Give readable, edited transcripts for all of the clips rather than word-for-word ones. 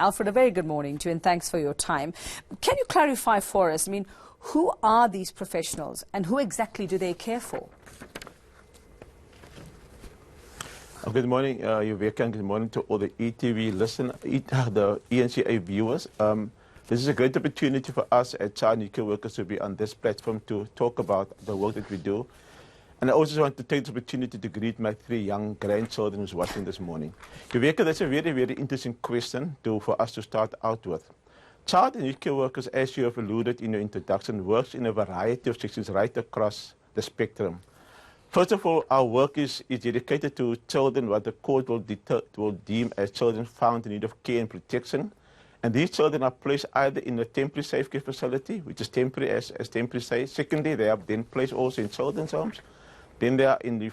Alfred, a very good morning to you and thanks for your time. Can you clarify for us, who are these professionals and who exactly do they care for? Good morning, Yuveka, and good morning to all the ETV the ENCA viewers. This is a great opportunity for us at Child and Youth Care Workers to be on this platform to talk about the work that we do. And I also want to take this opportunity to greet my 3 young grandchildren who's watching this morning. Yuveka, that's a very, very interesting question for us to start out with. Child and Youth Care Workers, as you have alluded in your introduction, works in a variety of sections right across the spectrum. First of all, our work is dedicated to children what the court will deem as children found in need of care and protection. And these children are placed either in a temporary safe care facility, which is temporary as temporary safe. Secondly, they are then placed also in children's homes. Then they are in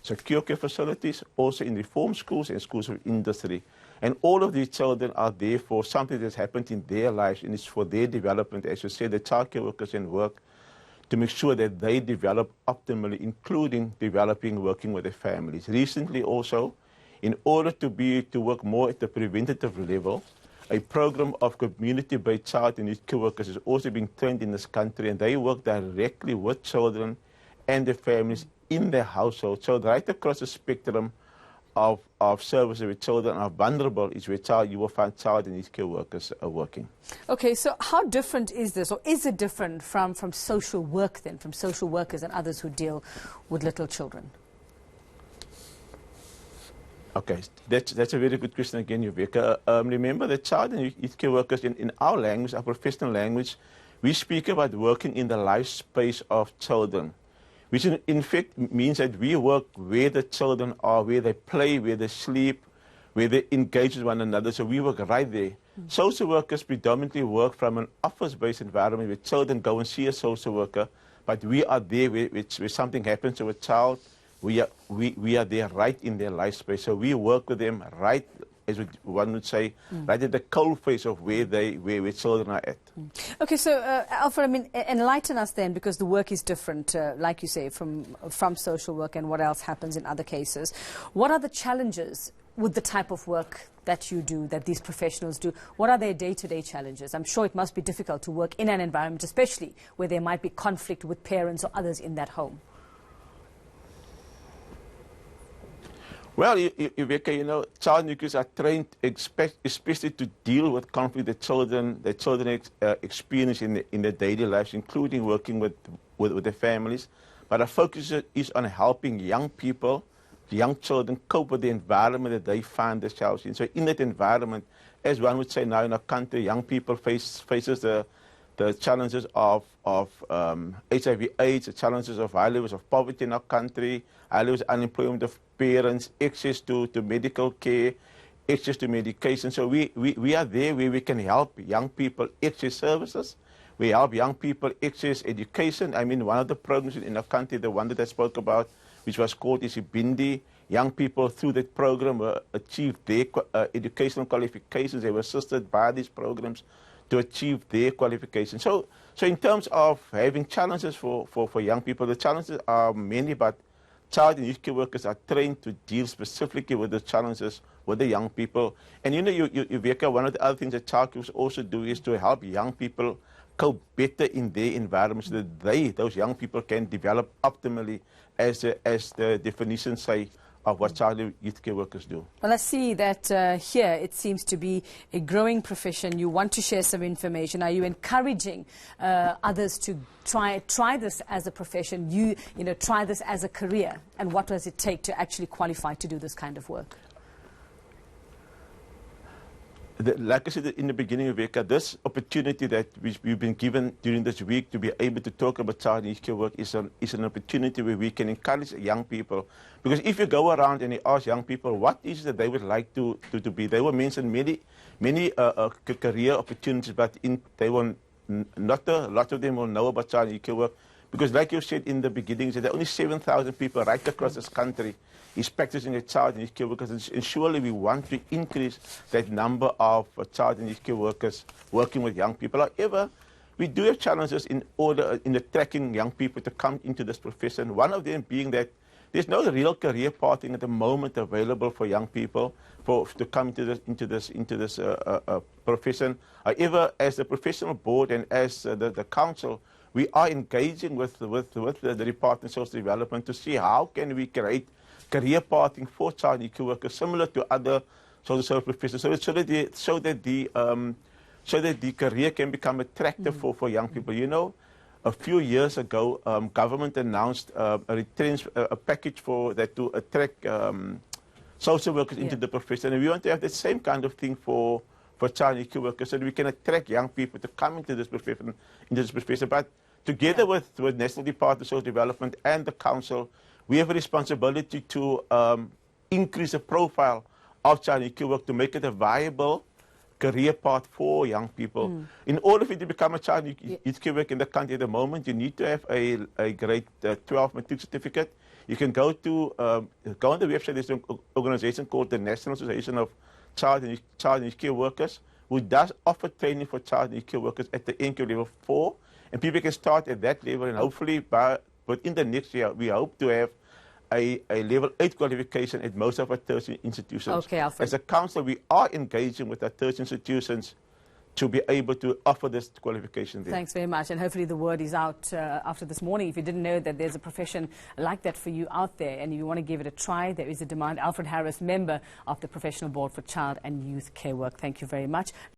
secure care facilities, also in reform schools and schools of industry. And all of these children are there for something that's happened in their lives, and it's for their development. As you say, the child care workers can work to make sure that they develop optimally, including working with their families. Recently also, in order to work more at the preventative level, a program of community-based child and youth care workers is also being trained in this country, and they work directly with children and their families in their household. So right across the spectrum of services where children are vulnerable is where you will find child and youth care workers are working. Okay, so how different is this, or is it different from social work then, from social workers and others who deal with little children? Okay, that's a very good question again, Yuveka. Remember that child and youth care workers, in our language, our professional language, we speak about working in the life space of children, which in fact means that we work where the children are, where they play, where they sleep, where they engage with one another. So we work right there. Social workers predominantly work from an office-based environment where children go and see a social worker, but we are there where something happens to a child. We are there right in their life space. So we work with them right, as one would say, right at the cold face of where children are at. Okay, so Alfred, enlighten us then, because the work is different, like you say, from social work and what else happens in other cases. What are the challenges with the type of work that you do, that these professionals do? What are their day-to-day challenges? I'm sure it must be difficult to work in an environment, especially where there might be conflict with parents or others in that home. Well, Yuveka, child and youth are trained especially to deal with conflict that children experience in their daily lives, including working with their families. But our focus is on helping young people, young children, cope with the environment that they find themselves in. So in that environment, as one would say now in our country, young people faces the challenges of HIV/AIDS, the challenges of high levels of poverty in our country, high levels of unemployment of parents, access to medical care, access to medication. So we are there where we can help young people access services. We help young people access education. One of the programs in our country, the one that I spoke about, which was called Isibindi, young people through that program achieved their educational qualifications. They were assisted by these programs to achieve their qualifications. So in terms of having challenges for young people, the challenges are many, but child and youth care workers are trained to deal specifically with the challenges with the young people. And Yuveka, one of the other things that child care workers also do is to help young people cope better in their environment, so that those young people can develop optimally as the definitions say of what child and youth care workers do. Well, I see that here it seems to be a growing profession. You want to share some information. Are you encouraging others to try this as a profession, try this as a career? And what does it take to actually qualify to do this kind of work? Like I said in the beginning, Rebecca, this opportunity that we've been given during this week to be able to talk about child and youth care work is an opportunity where we can encourage young people. Because if you go around and you ask young people what is it that they would like to be, they will mention many career opportunities, but not a lot of them will know about child and youth care work. Because like you said in the beginning, there are only 7,000 people right across this country is practicing a child and youth care workers, and surely we want to increase that number of child and youth care workers working with young people. However, we do have challenges in attracting young people to come into this profession. One of them being that there's no real career pathing at the moment available for young people to come into this profession. However, as the professional board and as the council, we are engaging with the Department of Social Development to see how can we create career pathing for child care workers similar to other social professions, so that the career can become attractive for young people. You know, a few years ago, government announced a package to attract social workers into the profession, and we want to have the same kind of thing for child care workers, so that we can attract young people to come into this profession. But together with National Department of Social Development and the council, we have a responsibility to increase the profile of child care work to make it a viable career path for young people. In order for you to become a child care worker in the country at the moment, you need to have a grade 12 matric certificate. You can go on the website. There's an organization called the National Association of Child and Care Workers, who does offer training for child and care workers at the NQ level 4, and people can start at that level, and hopefully within the next year we hope to have a level 8 qualification at most of our tertiary institutions. Okay, Alfred. As a council, we are engaging with our tertiary institutions to be able to offer this qualification there. Thanks very much, and hopefully the word is out after this morning. If you didn't know that there's a profession like that for you out there and you want to give it a try, there is a demand. Alfred Harris, member of the Professional Board for Child and Youth Care Work. Thank you very much.